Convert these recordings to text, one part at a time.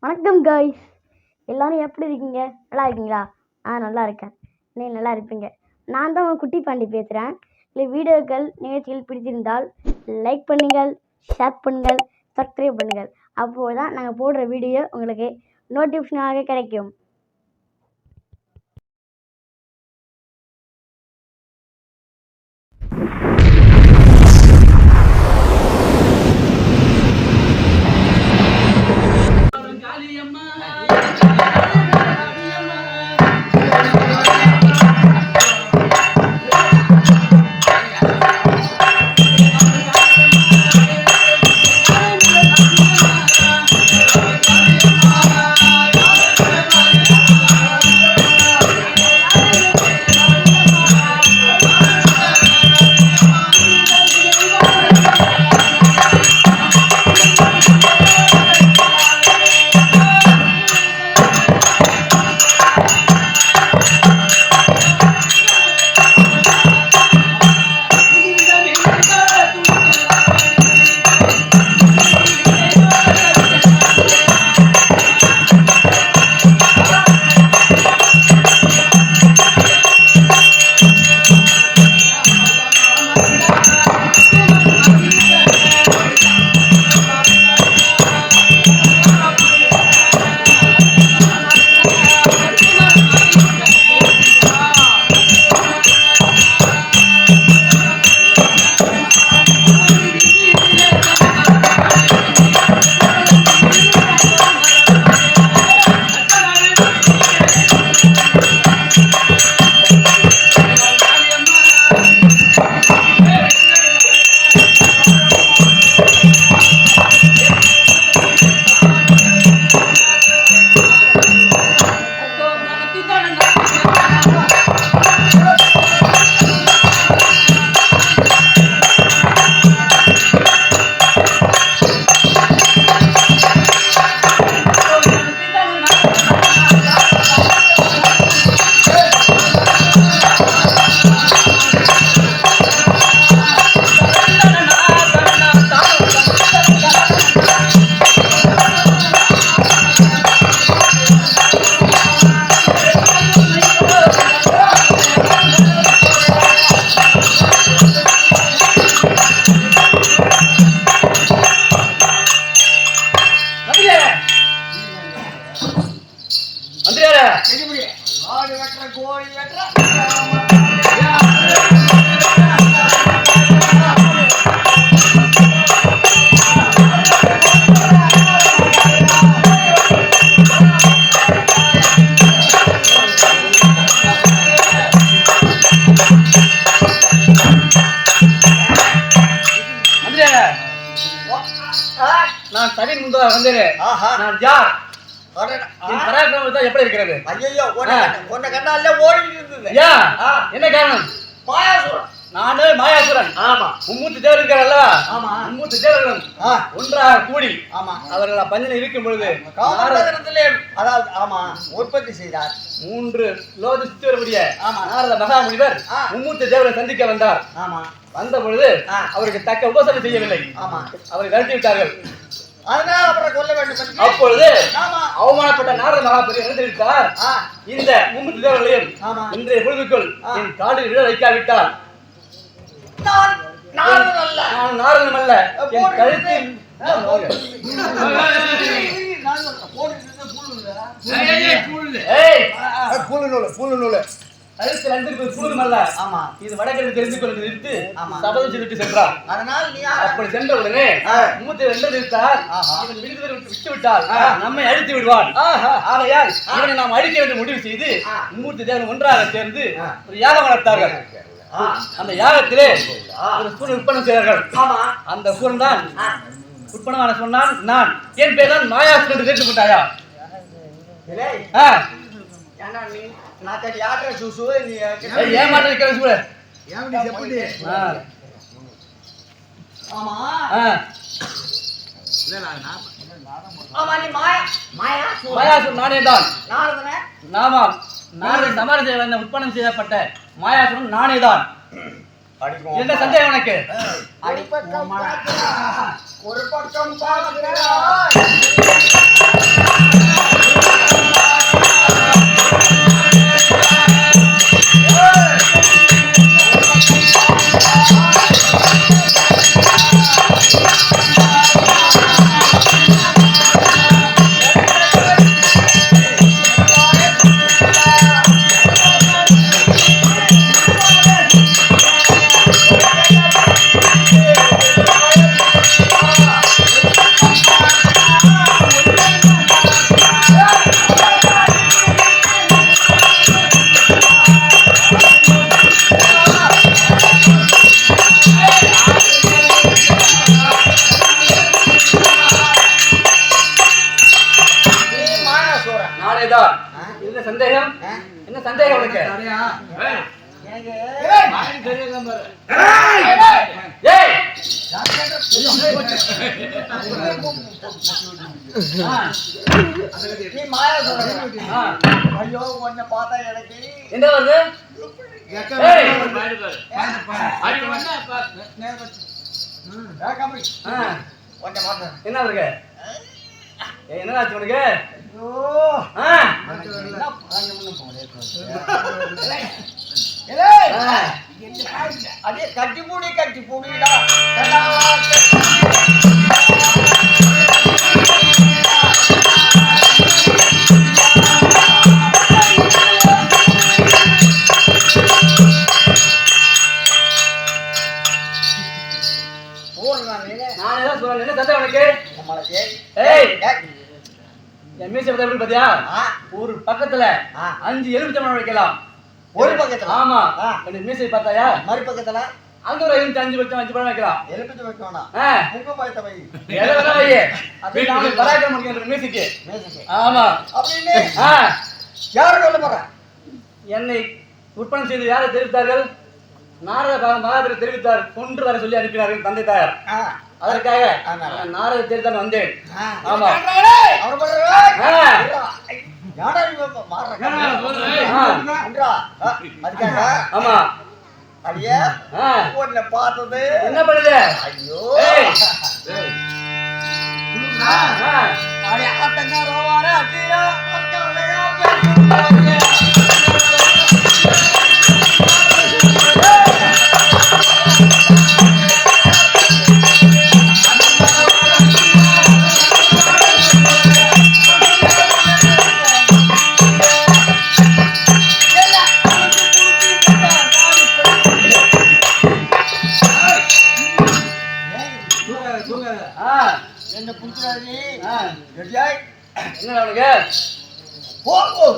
வணக்கம் காய்ஸ், எல்லாரும் எப்படி இருக்கீங்க? நல்லா இருக்கீங்களா? நல்லா இருக்கேன். நீங்கள் நல்லா இருப்பீங்க. நான் தான் உங்கள் குட்டி பாண்டி பேசுகிறேன். இல்லை வீடியோக்கள் நிகழ்ச்சிகள் பிடிச்சிருந்தால் லைக் பண்ணுங்கள், ஷேர் பண்ணுங்கள், சப்ஸ்கிரைப் பண்ணுங்கள். அப்போது தான் நாங்கள் போடுற வீடியோ உங்களுக்கு நோட்டிஃபிகேஷனாக கிடைக்கும். நான் சரி முன்பு வந்தேன். நான் யார்? பராக்கிரமம் தான் எப்படி இருக்கிறது? ஐயோ, உன்னை கண்டாலே ஓடிட்டு இருந்தது. என்ன காரணம்? மாயாசுரன். நானே மாயாசுரன். ஆமா. மும்மூர்த்தி தேவர் இருக்கிறல்ல? ஆமா. மும்மூர்த்தி தேவர்களும் ஒன்றாக கூடி அவர்கள் பஞ்சனை இருக்கும் பொழுது அதாவது ஆமா உற்பத்தி செய்தார். 3 லோக சுத்தி வரக்கூடிய நாரத மகாமுனிவர் மும்மூர்த்தி தேவரை சந்திக்க வந்தார். ஆமா. வந்த பொழுது அவருக்கு தக்க உபசரணம் செய்யவில்லை. ஆமா. அவரை விரட்டி விட்டார்கள். அதனால் அவரை கொல்ல வேண்டும். அப்பொழுது அவமானப்பட்ட நாரத மகாபெரியர் என்ன தெரிவித்தார்? இந்த மும்மூர்த்தி தேவர்களையும் இன்றைய பொழுதுக்குள் என் காலில் விழ வைக்காவிட்டால் நான் நாரதன் அல்ல, என் கழுத்தில் இது வடகிழக்கு தெரிந்து கொள்ள நிறுத்து சபதம் சொல்லிட்டு சென்றார். அதனால் அப்படி சென்ற உடனே மூத்த நிறுத்தார். இவன் விட்டு விட்டால் நம்மை அழித்து விடுவான். ஆகையால் இவனை நாம் அழிக்க வேண்டும் முடிவு செய்து மூர்த்தி தேவன் ஒன்றாக சேர்ந்து ஒரு யாகம் நடத்தார்கள். அந்த யாகத்திலே ஒரு சூரன் உற்பணம் செய்தார்கள். அந்த சூரன் தான் உற்பணமான சொன்னான், நான் என் பேர் தான் மாயாசுரன் என்று கேட்டு விட்டாயா? நானே தான். சமரச உற்பணம் செய்யப்பட்ட மாயாசுரன் நானே தான். என்ன சந்தேகம் உனக்கு? ஒரு பக்கம் நாயதான். என்ன சந்தேகம்? என்ன சந்தேகம் உனக்கு? நீ மாயா சொல்ற. ஐயோ உன்னை பார்த்தா எனக்கு என்ன வருது? என்ன இருக்கு? என்னாச்சு உனக்கு? அதே கட்டி பூடிடா. ஒரு பக்கத்துல 5 எலுமிச்சம்பழம் வைக்கலாம். ஒரு பக்கத்துல? ஆமா. மீசை பார்த்தாயா? மறு பக்கத்துல அங்க ஒரு 5 பழம் வைக்கலாம். எலுமிச்சை வைக்கணும். முகம் பாய்த்த வை. எதனா வை. அது நாம பராக்கிரமம் முடிக்கிற மீசைக்கு. ஆமா. அப்படின்னு யாரு சொல்ல போற? என்னை உற்பத்தி செய்து யாரை தெரிவித்தார்கள்? நாரத மகாபீரர் தெரிவித்தார். கொன்று வர சொல்லி அனுப்பினார்கள் தந்தை தாயார். அதற்காக நாரத தெரிவித்தான் வந்தேன். ஆமா. ஆமா. அடியே உன்னை பார்த்தது என்ன பண்ணுது? ஐயோ என்ன புடிச்சாரி? என்ன உனக்கு?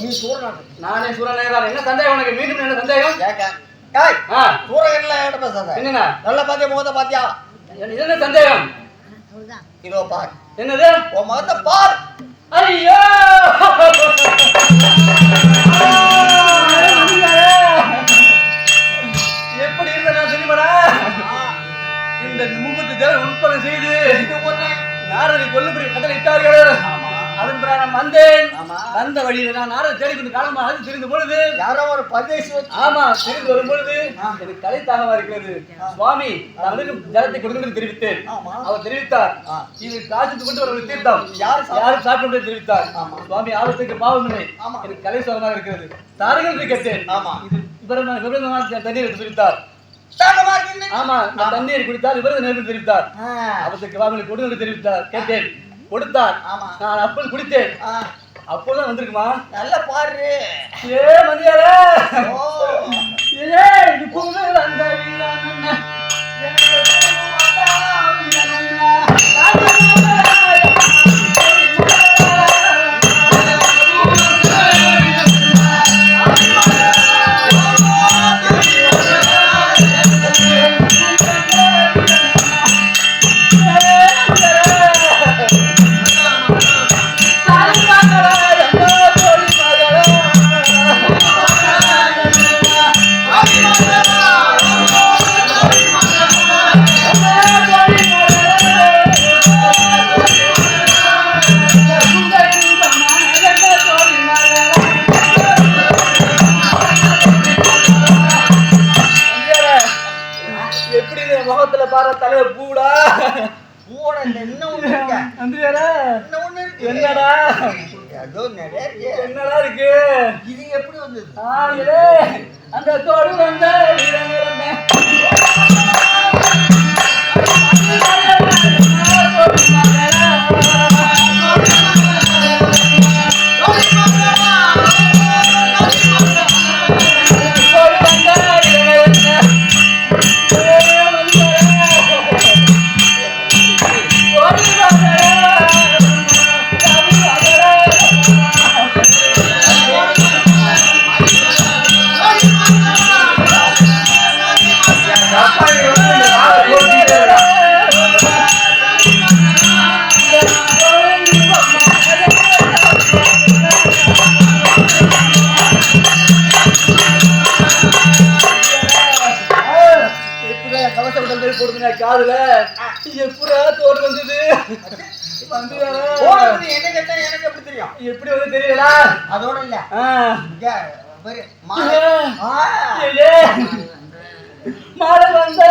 நீ சூரன். நானே சூரன். என்ன சந்தேகம் உனக்கு? மீண்டும் என்ன சந்தேகம்? சூரகன்ல ஏட்ட பேசாத. என்னன்னா நல்ல பாத்தியா முகத்தை பாத்தியா? என்ன சந்தேகம்? இதோ பார். என்னது? உன் முகத்தை பார். ஐயோ எப்படி இருந்த நான் தெரியுமாடா? இந்த முகத்து தேவன் உட்பட செய்து நாரதை கொல்லும்படி கட்டளை இட்டார்கள். அதன் பிறகு நான் வந்தேன். வந்த வழியில நான் நாரதை தேடிக்கொண்டு காலமாக தெரிந்த பொழுது யாரோ ஒரு பரதேசி. ஆமா, தெரிந்து வரும் பொழுது எனக்கு கலைத்தாகவா இருக்கிறது. சுவாமி அவனுக்கு ஜலத்தை கொடுக்கணும் தெரிவித்தேன். அவர் தெரிவித்தார், இது காய்ச்சி கொண்டு வர தீர்த்தம் யாரும் சாப்பிட்டு தெரிவித்தார். சுவாமி ஆபத்துக்கு பாவம் இல்லை, எனக்கு கலை சோகமாக இருக்கிறது. தாருங்கள் கேட்டேன். தண்ணீர் தெரிவித்தார். ஆமா, நான் தண்ணீர் குடித்தார். இவரது நேர்வு தெரிவித்தார். அவத்துக்கு வாங்கலை கொடுங்க தெரிவித்தார். கேட்டேன், கொடுத்தார். நான் அப்போது குடித்தேன். அப்போதான் வந்திருக்குமா? நல்ல பாரு. ஏ மதியார இது புது வந்த முகத்துல பாரு தலைய பூடா பூட என்ன ஒண்ணு இருக்கு? என்ன ஒண்ணு இருக்கு? என்னடா ஏதோ நிறைய இருக்கு. என்னடா இருக்கு? இது எப்படி வந்தது? அந்த தோடு வந்த காதுல எப்படா தோடு வந்தது வந்து என்ன கேட்டா எனக்கு எப்படி தெரியும்? எப்படி வந்து தெரியல அதோட இல்ல மாலை வந்த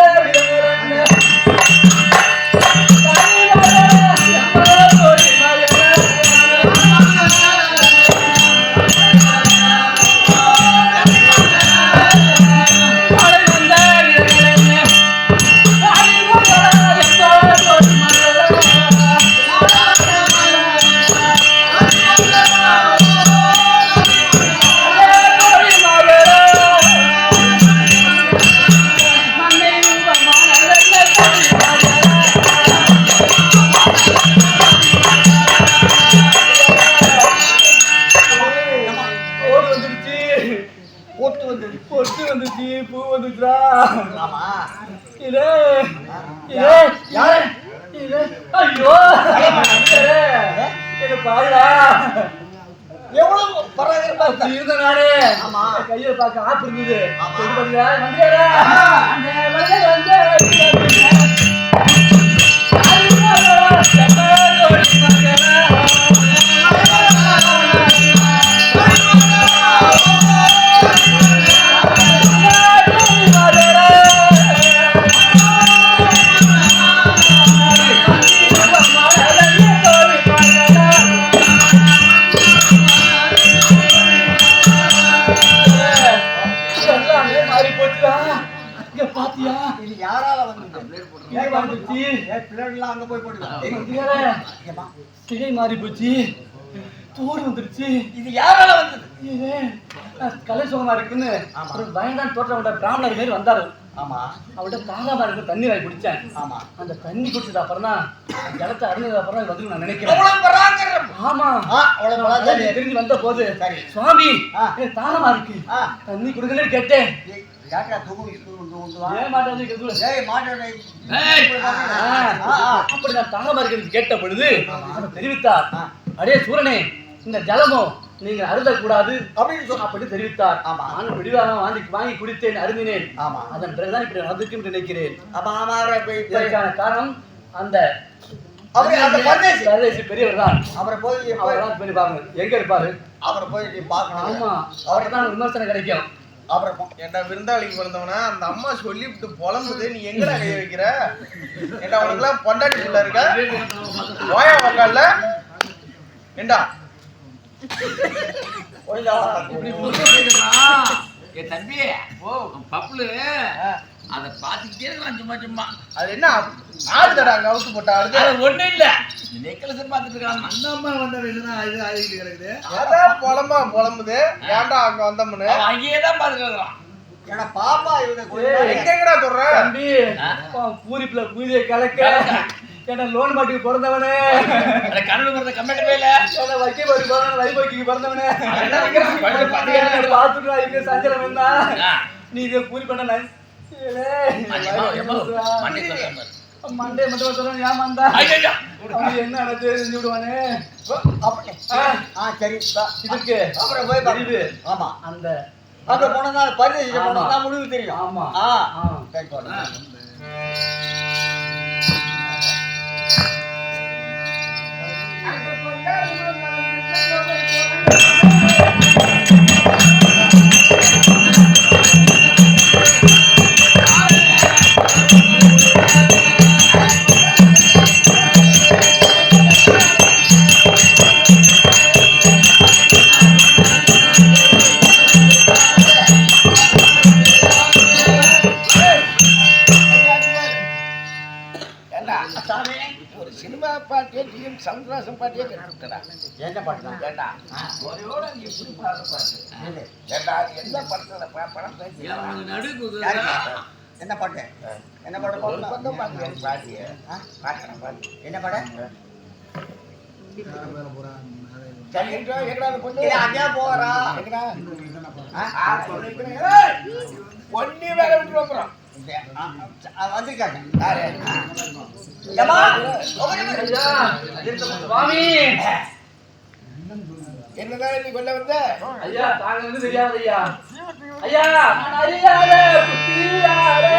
பொட்டு வந்துச்சு பூ வந்துச்சுடா ஐயோ பாருடா எவ்வளவு பரவாயில்ல இருந்த நானே கையில பார்க்க ஆப்பு இருந்தது சிகை மாறி போச்சு தோடு வந்துருச்சு இது யாரால வந்தது கலை சுகமா இருக்குன்னு பயந்தான் தோற்றம் பிராமணர் மாரி வந்தாரு ஆமா அவர்கிட்ட தாகாம இருக்கு தண்ணி வாங்கி குடிச்சேன் ஆமா அந்த தண்ணி குடிச்சது அப்புறம் தான் ஜலத்தை அருந்தது அப்புறம் வந்து நான் நினைக்கிறேன் ஆமா தெரிஞ்சு வந்த போது சுவாமி தாகமா இருக்கு தண்ணி குடுக்கலன்னு கேட்டேன் கேட்ட பொழுது தெரிவித்தார் அடே சூரனே இந்த ஜலமோ நீங்க அருந்தக்கூடாது அப்படி தெரிவித்தார் நான் பிடிவாரம் வாங்கி குடித்தேன் அருந்தினேன் அதன் பிறகுதான் இப்படி நடந்துக்கும் நினைக்கிறேன் இதற்கான காரணம் அந்த பெரியவர் தான் அவரை போய் பாருங்க எங்க இருப்பாரு அவரை போய் பார்க்கணும் ஆமா அவருக்கு தான் விமர்சனம் கிடைக்கும் அப்புறம் ஏண்டா விருந்தாளிக்கு பிறந்தவனா அந்த அம்மா சொல்லிவிட்டு புலம்புது நீ எங்கடா கைய வைக்கிற ஏண்டா அவனுக்குலாம் பொண்டாட்டி பிள்ளை இருக்கா ஓயா உக்கால ஏண்டா என் தம்பி பப்புலு அதை பார்த்துக்கிட்டே இருக்கலாம் சும்மா சும்மா அது என்ன ஆடுதடா அங்க அவுத்து போட்டா ஆடுது அது ஒண்ணும் இல்ல நெக்லஸ் பார்த்துட்டு இருக்காங்க அந்த அம்மா வந்த இதுதான் இது ஆகிட்டு கிடக்குது அதான் புலம்புது ஏன்டா அங்க வந்தோம்னு அங்கேயே தான் பார்த்துட்டு இருக்கலாம் ஏன்னா பாப்பா இவங்க எங்கடா சொல்ற தம்பி பூரிப்புல பூஜையை கலக்க ஏன்னா லோன் மாட்டுக்கு பிறந்தவனே கண்ணு பிறந்த கம்மிட்டு போயில வைக்க வைபோக்கிக்கு பிறந்தவனே பார்த்துட்டு இங்க சஞ்சலம் இருந்தா நீ இதை பூரி பண்ண மண்டே மட்டும் சொல்றேன் ஏமாந்தா என்ன செஞ்சு விடுவானே சரி இதுக்கு அப்புறம் போய் தெரியுது ஆமா அந்த அப்புறம் போனதா பரிசு போனதா முடிவு தெரியும் ஆமா ஒரு சினிமா பாட்டியே டிஎம் சந்திராசன் பாட்டியே கட்டுறா என்ன பாட்டு ஏண்டா ஒரையோட நீ எப்படி பாடுற பாட்டு ஏண்டா என்ன படத்துல படம் பேசி என்ன பாட்டு என்ன பாட்டு ஒரு பக்கம் பாட்டு பாட்டிய பாக்கிறேன் பாட்டு என்ன பாட்டு சரி எங்கடா பொண்ணு அங்கே போறா எங்கடா பொண்ணு வேற விட்டு போறோம் வந்திருக்காங்க சுவாமி என்னதான் நீ கொல்ல வந்த ஐயா தாங்க வந்து தெரியாது ஐயா ஐயா நான் அறியாத புத்தியாரே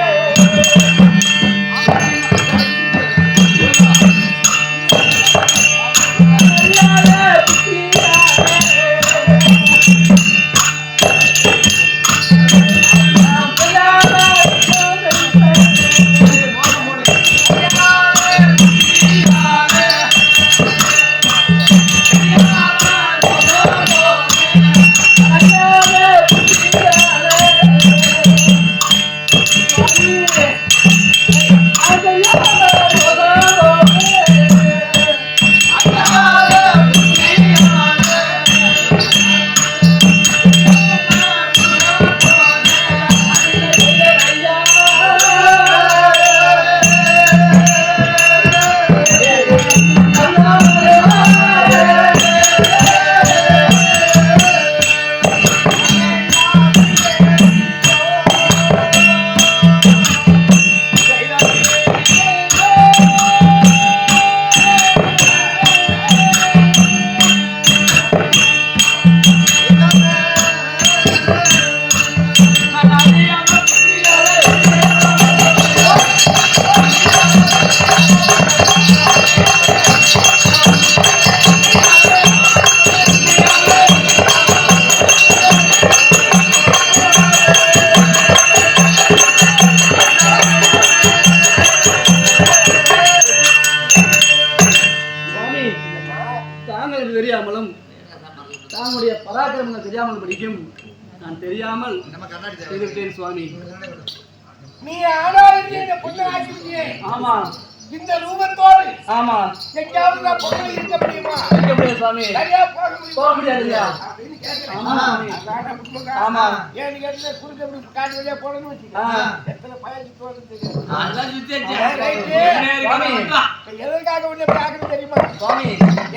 சுவாமி, தாங்கள் தெரியாமலும் தாங்களுடைய பராக்கிரமங்கள் தெரியாமல் படிக்கும் நான் தெரியாமல் செய்துவிட்டேன் சுவாமி. நீ ஆனாலும் என்ன பொண்ணு ஆக்கிருக்கியே ஆமா இந்த ரூபத்தோடு ஆமா எங்கேயாவது நான் பொண்ணு இருக்க முடியுமா? இருக்க முடியாது சுவாமி. சரியா போக முடியுமா? போக முடியாது இல்லையா? அப்படின்னு கேட்கிறேன். ஆமா சுவாமி. அதான புண்ணுங்க. ஆமா. ஏன்னு கேட்டா குறுக்க இப்படி காட்டு வழியா போனோம்னு வச்சுக்க. ஆ. எத்தனை பயன் போறது தெரியாது. சுவாமி இப்ப எதற்காக உன்னை பார்க்கணும் தெரியுமா? சுவாமி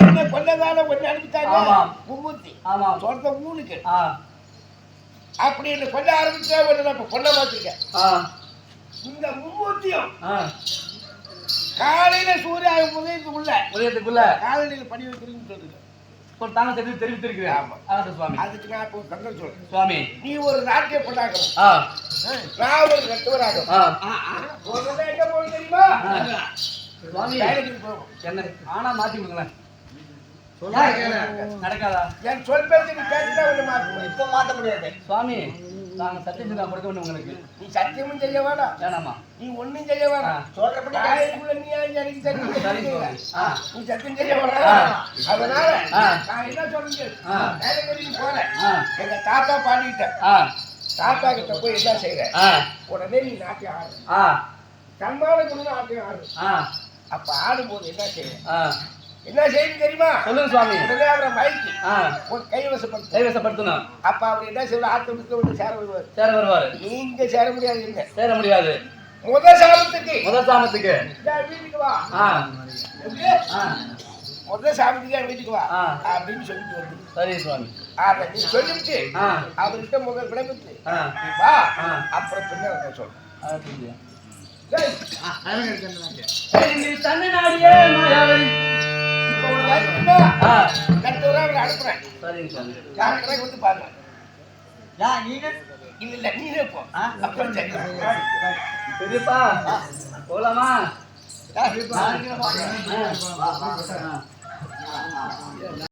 என்ன கொண்டதால ஒன்னு அனுப்பிட்டாங்க ஆமா. மும்மூர்த்தி ஆமா சொந்த ஊனுக்கு ஆ அப்படி என்ன கொல்ல ஆரம்பிச்சா ஒன்னு நான் இப்ப கொல்ல மாத்திருக்கேன். ஆ இந்த மும்மூர்த்தியும் ஆ காலையில சூரிய ஆகும் போது இது உள்ள உதயத்துக்குள்ள காலனியில பணி வைக்கிறீங்கன்னு சொல்லுங்க. தாங்க தெரிவித்திருக்கிறேன். ஆமா. ஆகட்டும் சுவாமி. அதுக்கு நான் இப்போ தந்தம் சொல்றேன். சுவாமி நீ ஒரு நாட்டிய பொண்ணாகணும், ஆ நான் ஒரு கட்டுவராகணும். ஆ முதல்ல எங்க போகணும் தெரியுமா? சுவாமி டைலரிங் போகணும். என்ன ஆனா மாத்தி கொடுங்களேன். நடக்காதா என் சொல் பேச்சு நீ கேட்டுதான் ஒண்ணு மாத்தணும். இப்ப மாத்த முடியாது. சுவாமி? நாங்க சத்தியத்தை நான் கொடுக்க வேண்டும் உங்களுக்கு. நீ சத்தியமும் செய்ய வேணாம், வேணாமா? நீ ஒண்ணும் செய்ய வேணாம். சொல்றபடி காலைக்குள்ள நீ எனக்கு சரி தெரியும். சுவாமி. ஆ நீ சத்தியம் செய்ய வேணாம். அதனால ஆ. நான் என்ன சொல்றேன், ஆ. டைலரிங் போறேன். ஆ எங்க தாத்தா பாடிட்டேன். ஆ தாத்தா கிட்ட போய் என்ன செய்யறேன், ஆ உடனே நீ நாட்டியம் ஆடு. ஆ சன்மான குழு நாட்டியம் ஆடு. ஆ அப்ப ஆடும்போது என்ன செய்யணும், ஆ என்ன செய்யணும் தெரியுமா? சொல்லுங்க சுவாமி. உடனே அவரை மயக்கி ஆ ஒரு கைவசப்படுத்த. கைவசப்படுத்தணும். அப்ப அவர் என்ன செய்வார், ஆட்டத்துக்கு வந்து சேர வருவார். சேர வருவாரு. நீங்க சேர முடியாது. இல்ல சேர முடியாது. முதல் சாமத்துக்கு முதல் சாமத்துக்கு என் வீட்டுக்கு வா. ஆ எப்படி? ஆ முதல் சாமத்துக்கு என் வீட்டுக்கு வா ஆ. அப்படின்னு சொல்லிட்டு வந்து சரி சுவாமி. அதை நீ சொல்லிட்டு ஆ அவர்கிட்ட முதல் விடைபெற்று ஆ நீ வா. ஆ. அப்புறம் பின்ன நான் சொல்றேன். அது சரி, தன்னினாடியே மாயாவதி. இப்ப உனக்கு வாய்ப்புண்டா? ஆ கட்டுவரா அவரை அனுப்புறேன். சரிங்க சுவாமி. யாருக்கடை வந்து பாருங்க. நீங்க இல்ல நீனே போ. அப்புறம் சரி. பெரியப்பா போலாமா? ஆ. ஆ.